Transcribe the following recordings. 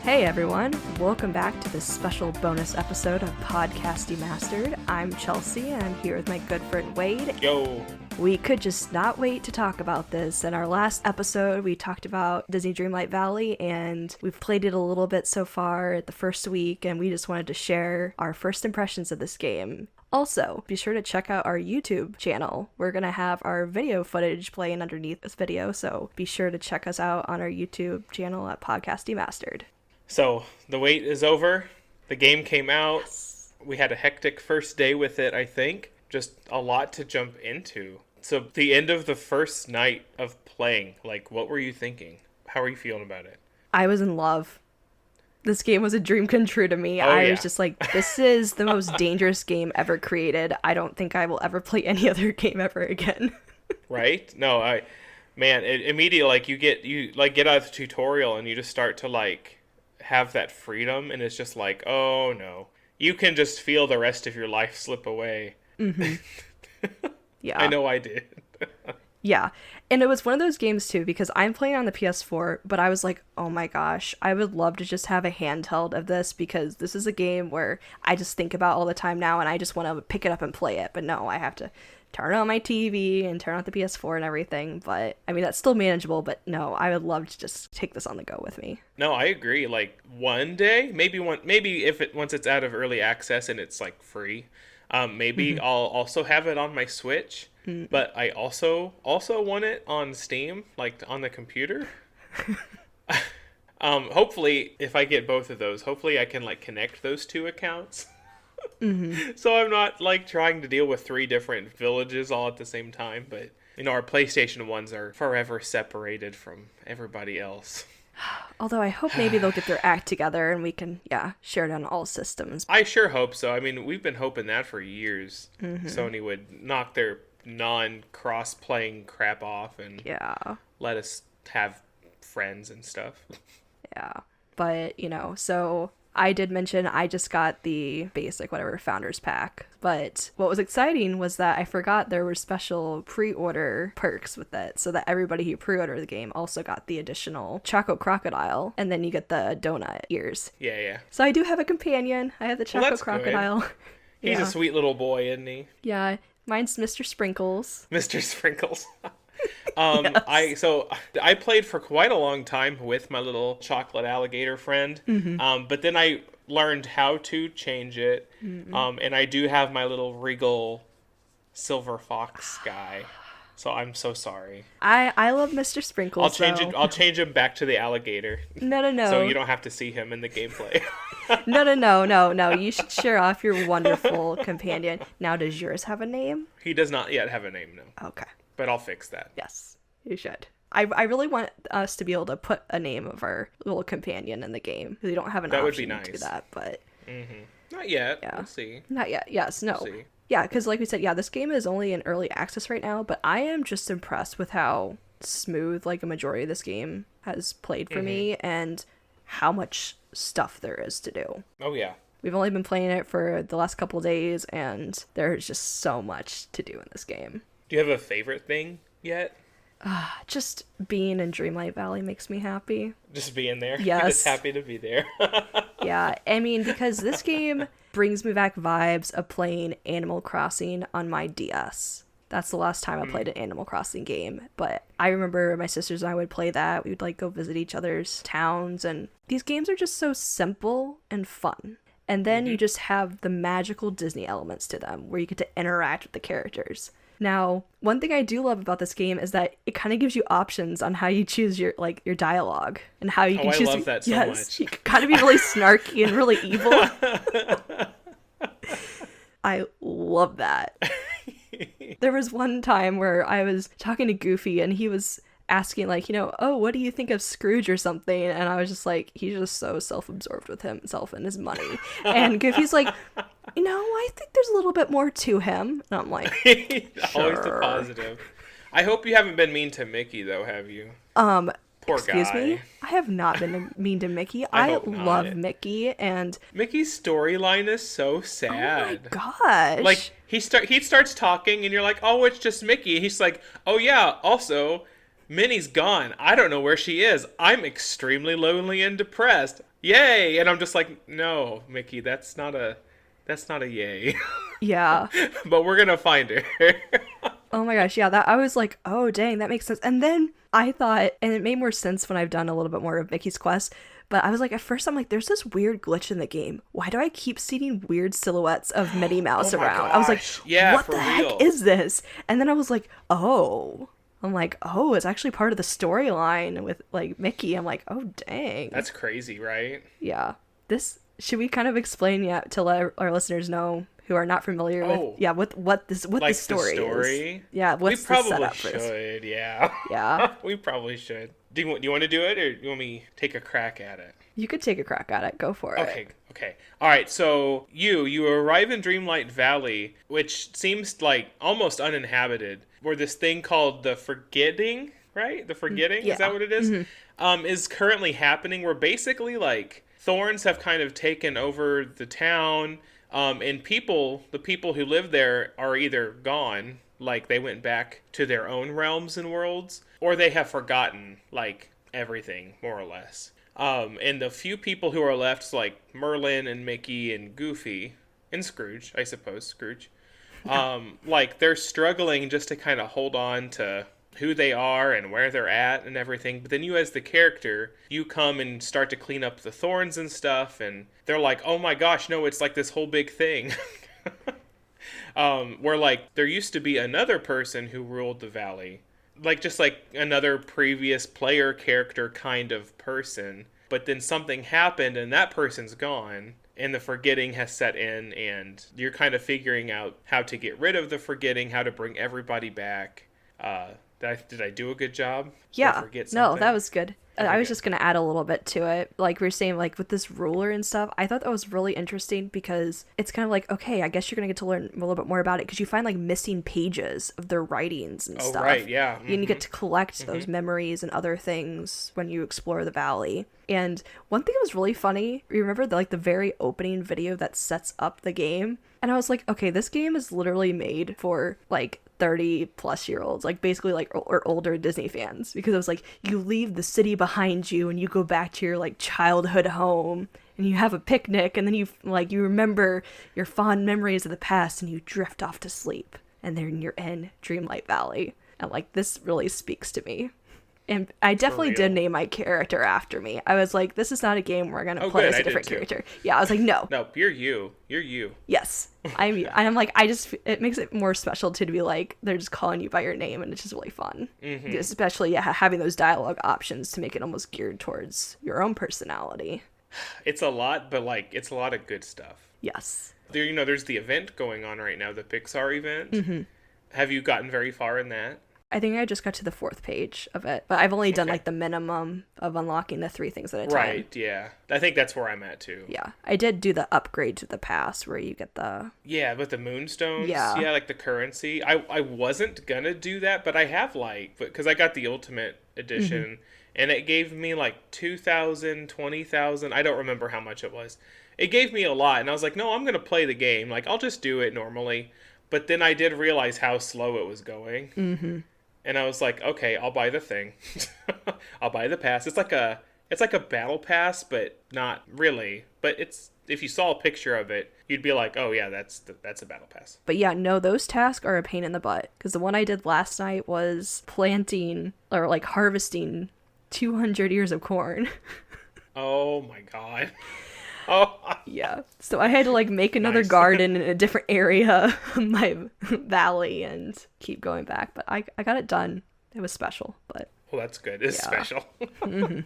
Hey everyone, welcome back to this special bonus episode of Podcast Demastered. I'm Chelsea and I'm here with my good friend Wade. Yo! We could just not wait to talk about this. In our last episode, we talked about Disney Dreamlight Valley and we've played it a little bit so far at the first week, and we just wanted to share our first impressions of this game. Also, be sure to check out our YouTube channel. We're going to have our video footage playing underneath this video, so be sure to check us out on our YouTube channel at Podcast Demastered. So, the wait is over. The game came out. Yes. We had a hectic first day with it, I think. Just a lot to jump into. So, the end of the first night of playing, what were you thinking? How are you feeling about it? I was in love. This game was a dream come true to me. Oh, I was just like, this is the most dangerous game ever created. I don't think I will ever play any other game ever again. Right? No, immediately, you get out of the tutorial and you just start to, have that freedom, and it's just like, oh no. You can just feel the rest of your life slip away. Mm-hmm. Yeah. I know I did. Yeah. And it was one of those games too, because I'm playing on the PS4, but I was like, oh my gosh, I would love to just have a handheld of this, because this is a game where I just think about all the time now and I just want to pick it up and play it. But no, I have to turn on my TV and turn on the PS4 and everything. But I mean, that's still manageable, but no, I would love to just take this on the go with me. No, I agree. One day, maybe once it's out of early access and it's free, maybe I'll also have it on my Switch. But I also want it on Steam, on the computer. Hopefully, if I get both of those, hopefully I can connect those two accounts. Mm-hmm. So I'm not trying to deal with 3 different villages all at the same time. But our PlayStation ones are forever separated from everybody else. Although I hope maybe they'll get their act together and we can, share it on all systems. I sure hope so. I mean, we've been hoping that for years. Mm-hmm. Sony would knock their non-cross-playing crap off and let us have friends and stuff. Yeah. But, so I did mention I just got the basic founders pack. But what was exciting was that I forgot there were special pre-order perks with it, so that everybody who pre-ordered the game also got the additional Choco Crocodile, and then you get the donut ears. Yeah. So I do have a companion. I have the Choco Crocodile. Good. He's a sweet little boy, isn't he? Yeah. Mine's Mr. Sprinkles. Mr. Sprinkles. Yes. I played for quite a long time with my little chocolate alligator friend. Mm-hmm. But then I learned how to change it. Mm-hmm. And I do have my little regal silver fox guy. So I'm so sorry. I love Mr. Sprinkles. I'll change him back to the alligator. No. So you don't have to see him in the gameplay. No. You should share off your wonderful companion. Now, does yours have a name? He does not yet have a name, no. Okay. But I'll fix that. Yes, you should. I really want us to be able to put a name of our little companion in the game, because we don't have an option to do that, but... Mm-hmm. Not yet. Yeah. We'll see. Not yet. Yes, no. We'll see. Yeah, because like we said, this game is only in early access right now, but I am just impressed with how smooth, a majority of this game has played for me, and how much stuff there is to do. Oh, yeah. We've only been playing it for the last couple of days, and there's just so much to do in this game. Do you have a favorite thing yet? Just being in Dreamlight Valley makes me happy. Just being there? Yes. You're just happy to be there. Yeah, I mean, because this game brings me back vibes of playing Animal Crossing on my DS. That's the last time I played an Animal Crossing game. But I remember my sisters and I would play that. We would go visit each other's towns. And these games are just so simple and fun. And then you just have the magical Disney elements to them, where you get to interact with the characters. Now, one thing I do love about this game is that it kind of gives you options on how you choose your dialogue, and how you can choose. I love that so much. You can kind of be really snarky and really evil. I love that. There was one time where I was talking to Goofy and he was asking oh, what do you think of Scrooge or something? And I was just like, he's just so self-absorbed with himself and his money. And Goofy's like, I think there's a little bit more to him. And I'm like, sure. Always the positive. I hope you haven't been mean to Mickey, though, have you? Poor excuse guy. me? I have not been mean to Mickey. I love Mickey, and Mickey's storyline is so sad. Oh my gosh. He starts talking and you're like, oh, it's just Mickey. And he's like, oh yeah, also Minnie's gone. I don't know where she is. I'm extremely lonely and depressed. Yay! And I'm just like, no, Mickey, that's not a yay. Yeah. But we're gonna find her. Oh my gosh, yeah, that I was like, oh dang, that makes sense. And then I thought, and it made more sense when I've done a little bit more of Mickey's Quest, but I was like, at first I'm like, there's this weird glitch in the game. Why do I keep seeing weird silhouettes of Minnie Mouse Oh my around? I was like, gosh. Yeah, what for the real. heck is this? And then I was like, oh. I'm like, oh, it's actually part of the storyline with like Mickey. I'm like, oh dang. That's crazy, right? Yeah. This should we kind of explain to let our listeners know who are not familiar with what the story is. Yeah, what's the setup for this? We probably should, yeah. Yeah. We probably should. Do you want to do it, or do you want me to take a crack at it? You could take a crack at it. Go for it. Okay. All right, so you arrive in Dreamlight Valley, which seems like almost uninhabited, where this thing called the Forgetting, right? The Forgetting, Yeah. Is that what it is? Mm-hmm. Is currently happening, where basically like thorns have kind of taken over the town, and the people who live there are either gone, like they went back to their own realms and worlds, or they have forgotten like everything, more or less. And the few people who are left, like Merlin and Mickey and Goofy and Scrooge, I suppose, Scrooge, like they're struggling just to kind of hold on to who they are and where they're at and everything. But then you, as the character, you come and start to clean up the thorns and stuff, and they're like, oh my gosh, no, it's like this whole big thing. Where like there used to be another person who ruled the valley, like just like another previous player character kind of person, but then something happened and that person's gone and the forgetting has set in, and you're kind of figuring out how to get rid of the forgetting, how to bring everybody back. Did I do a good job? Yeah. No, that was good. Okay, I was good. just going to add a little bit to it. Like we were saying, like with this ruler and stuff, I thought that was really interesting because it's kind of like, okay, I guess you're going to get to learn a little bit more about it because you find like missing pages of their writings and stuff. Right, yeah. Mm-hmm. And you get to collect those memories and other things when you explore the valley. And one thing that was really funny, you remember the very opening video that sets up the game? And I was like, okay, this game is literally made for like 30 plus year olds, like basically like or older Disney fans, because it was like you leave the city behind you and you go back to your like childhood home and you have a picnic and then you remember your fond memories of the past and you drift off to sleep and then you're in Dreamlight Valley. And like this really speaks to me. And I definitely did name my character after me. I was like, this is not a game where I'm going to play as a different character. Yeah, I was like, no. No, you're you. You're you. Yes. I'm like, it makes it more special to be like, they're just calling you by your name and it's just really fun. Mm-hmm. Especially having those dialogue options to make it almost geared towards your own personality. It's a lot, but like, it's a lot of good stuff. Yes. There's the event going on right now, the Pixar event. Mm-hmm. Have you gotten very far in that? I think I just got to the 4th page of it, but I've only done like the minimum of unlocking the 3 things at a time. Right, yeah. I think that's where I'm at too. Yeah. I did do the upgrade to the pass where you get the... Yeah, with the moonstones. Yeah. Yeah, like the currency. I wasn't gonna do that, but I have because I got the Ultimate Edition, and it gave me like 2,000, 20,000. I don't remember how much it was. It gave me a lot, and I was like, no, I'm gonna play the game. Like, I'll just do it normally. But then I did realize how slow it was going. Mm-hmm. And I was like, okay, I'll buy the thing. I'll buy the pass. It's like a battle pass, but not really. But if you saw a picture of it, you'd be like, oh yeah, that's a battle pass. But yeah, no, those tasks are a pain in the butt. Because the one I did last night was planting or like harvesting 200 ears of corn. Oh my god. Oh. Yeah. So I had to like make another garden in a different area of my valley and keep going back. But I got it done. It was special, but... Well, that's good. It's special. Mm-hmm.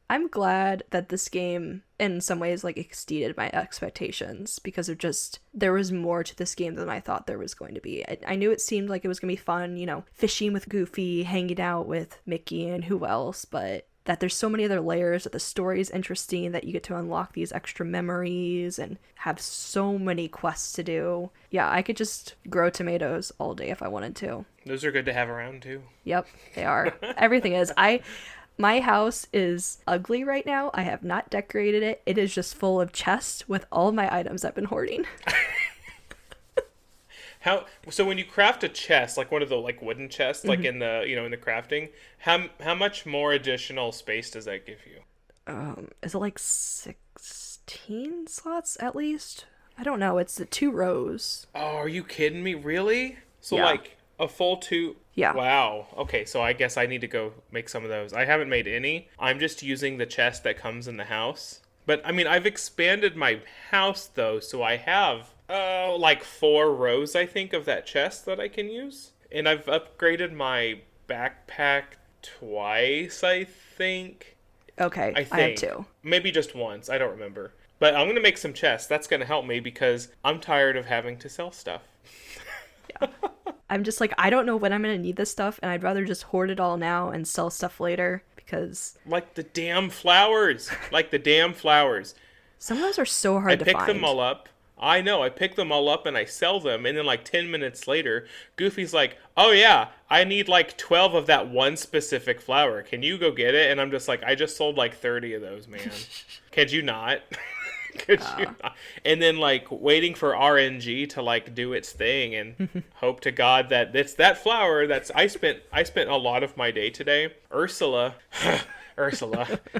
I'm glad that this game in some ways like exceeded my expectations because of just there was more to this game than I thought there was going to be. I knew it seemed like it was going to be fun, fishing with Goofy, hanging out with Mickey and who else, but that there's so many other layers, that the story is interesting, that you get to unlock these extra memories and have so many quests to do. Yeah, I could just grow tomatoes all day if I wanted to. Those are good to have around too. Yep, they are. Everything is. My house is ugly right now. I have not decorated it. It is just full of chests with all my items I've been hoarding. So when you craft a chest, like one of the like wooden chests, like in the in the crafting, how much more additional space does that give you? Is it like 16 slots at least? I don't know. It's the 2 rows. Oh, are you kidding me? Really? So Yeah. like a full two. Yeah. Wow. Okay, so I guess I need to go make some of those. I haven't made any. I'm just using the chest that comes in the house. But I mean, I've expanded my house though, so I have like 4 rows I think of that chest that I can use. And I've upgraded my backpack twice, I think. Okay, I have 2. Maybe just once, I don't remember. But I'm going to make some chests. That's going to help me because I'm tired of having to sell stuff. Yeah. I'm just like, I don't know when I'm going to need this stuff, and I'd rather just hoard it all now and sell stuff later because... Like the damn flowers. Like the damn flowers. Some of those are so hard to find. I pick them all up. I know, I pick them all up and I sell them, and then like 10 minutes later, Goofy's like, oh yeah, I need like 12 of that one specific flower. Can you go get it? And I'm just like, I just sold like 30 of those, man. Could you not? Could you not? And then like waiting for RNG to like do its thing and hope to God that it's that flower that's I spent a lot of my day today. Ursula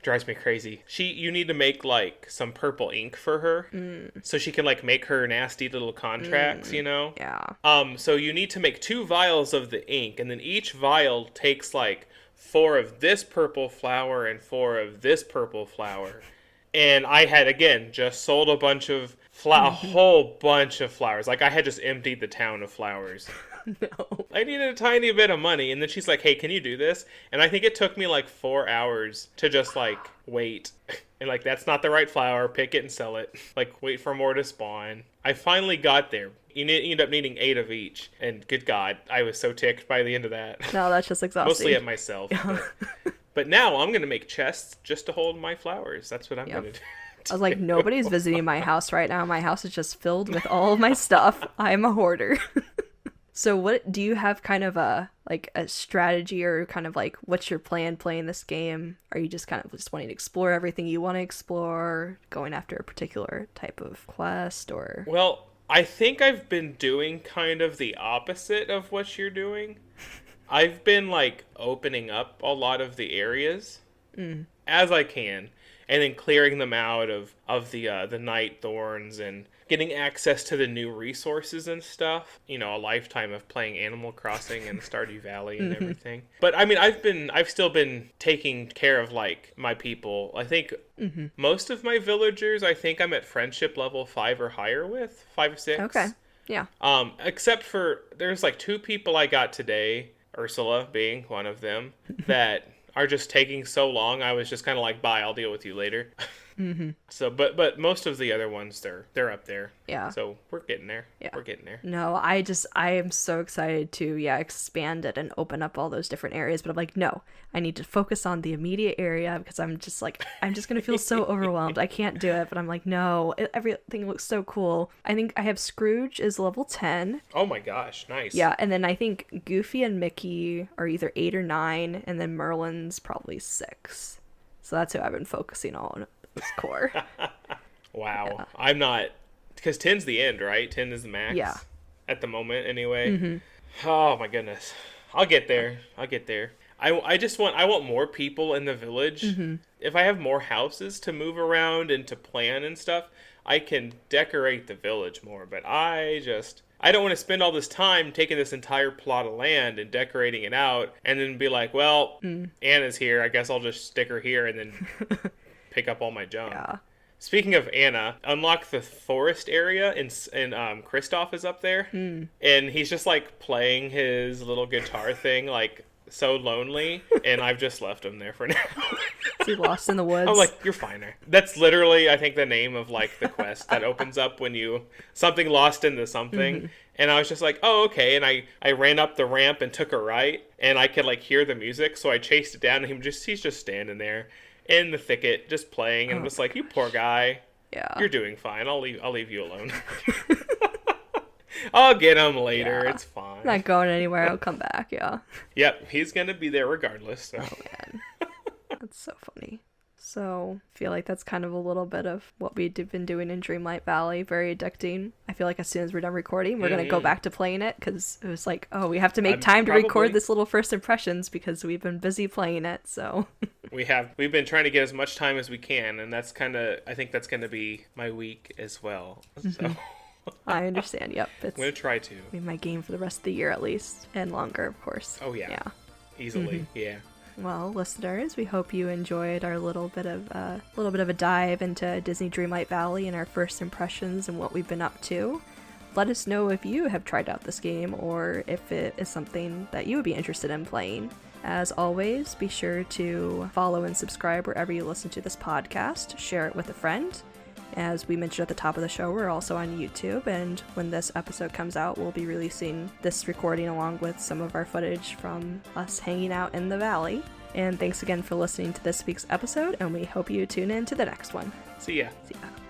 drives me crazy. You need to make like some purple ink for her so she can like make her nasty little contracts, Yeah. So you need to make 2 vials of the ink, and then each vial takes like 4 of this purple flower and 4 of this purple flower. And I had, again, just sold a bunch of a whole bunch of flowers. Like, I had just emptied the town of flowers. No. I needed a tiny bit of money. And then she's like, hey, can you do this? And I think it took me like 4 hours to just like wait. And like, that's not the right flower. Pick it and sell it. Like, wait for more to spawn. I finally got there. You end up needing 8 of each. And good God, I was so ticked by the end of that. No, that's just exhausting. Mostly at myself. But now I'm going to make chests just to hold my flowers. That's what I'm going to do. I was like, nobody's visiting my house right now. My house is just filled with all of my stuff. I'm a hoarder. So what do you have kind of a strategy or kind of like what's your plan playing this game? Are you just kind of just wanting to explore everything you want to explore, going after a particular type of quest or? Well, I think I've been doing kind of the opposite of what you're doing. I've been like opening up a lot of the areas as I can, and then clearing them out of the night thorns and getting access to the new resources and stuff. You know, a lifetime of playing Animal Crossing and Stardew Valley and everything. But I mean, I've still been taking care of like my people. I think most of my villagers, I think I'm at friendship level 5 or higher with 5 or 6. Okay. Yeah. Except for there's like 2 people I got today. Ursula being one of them, that are just taking so long. I was just kind of like, bye, I'll deal with you later. So, but most of the other ones, they're up there. Yeah. So we're getting there. Yeah. We're getting there. No, I am so excited to, expand it and open up all those different areas. But I'm like, no, I need to focus on the immediate area because I'm just going to feel so overwhelmed. I can't do it. But I'm like, no, everything looks so cool. I think I have Scrooge is level 10. Oh my gosh. Nice. Yeah. And then I think Goofy and Mickey are either 8 or 9. And then Merlin's probably 6. So that's who I've been focusing on. Core. Wow. Yeah. I'm not, because 10's the end, right? 10 is the max. Yeah. At the moment, anyway. Oh my goodness. I'll get there. I want more people in the village. If I have more houses to move around and to plan and stuff, I can decorate the village more. But I don't want to spend all this time taking this entire plot of land and decorating it out and then be like, well, Anna's here. I guess I'll just stick her here and then pick up all my junk. Yeah. Speaking of Anna, unlock the forest area and Kristoff is up there. And he's just like playing his little guitar thing, like so lonely. And I've just left him there for now. Is he lost in the woods? I'm like, you're fine there. That's literally, I think, the name of like the quest that opens up when something lost into something. And I was just like, oh, okay. And I ran up the ramp and took a right, and I could like hear the music. So I chased it down, and he's just standing there in the thicket, just playing. And I'm just like, you poor guy. Yeah. You're doing fine. I'll leave you alone. I'll get him later. Yeah. It's fine. Not going anywhere. I'll come back. Yeah. Yep. He's going to be there regardless. So. Oh, man. That's so funny. So I feel like that's kind of a little bit of what we've been doing in Dreamlight Valley. Very addicting. I feel like as soon as we're done recording, we're going to go back to playing it because it was like, oh, we have to make time to record this little first impressions because we've been busy playing it. So we've been trying to get as much time as we can, and that's I think that's going to be my week as well. So I understand. Yep. I'm going to try to. Be my game for the rest of the year at least, and longer, of course. Oh, yeah. Yeah. Easily. Yeah. Well, listeners, we hope you enjoyed our little bit of a dive into Disney Dreamlight Valley and our first impressions and what we've been up to. Let us know if you have tried out this game or if it is something that you would be interested in playing. As always, be sure to follow and subscribe wherever you listen to this podcast. Share it with a friend. As we mentioned at the top of the show, we're also on YouTube, and when this episode comes out, we'll be releasing this recording along with some of our footage from us hanging out in the valley. And thanks again for listening to this week's episode, and we hope you tune in to the next one. See ya. See ya.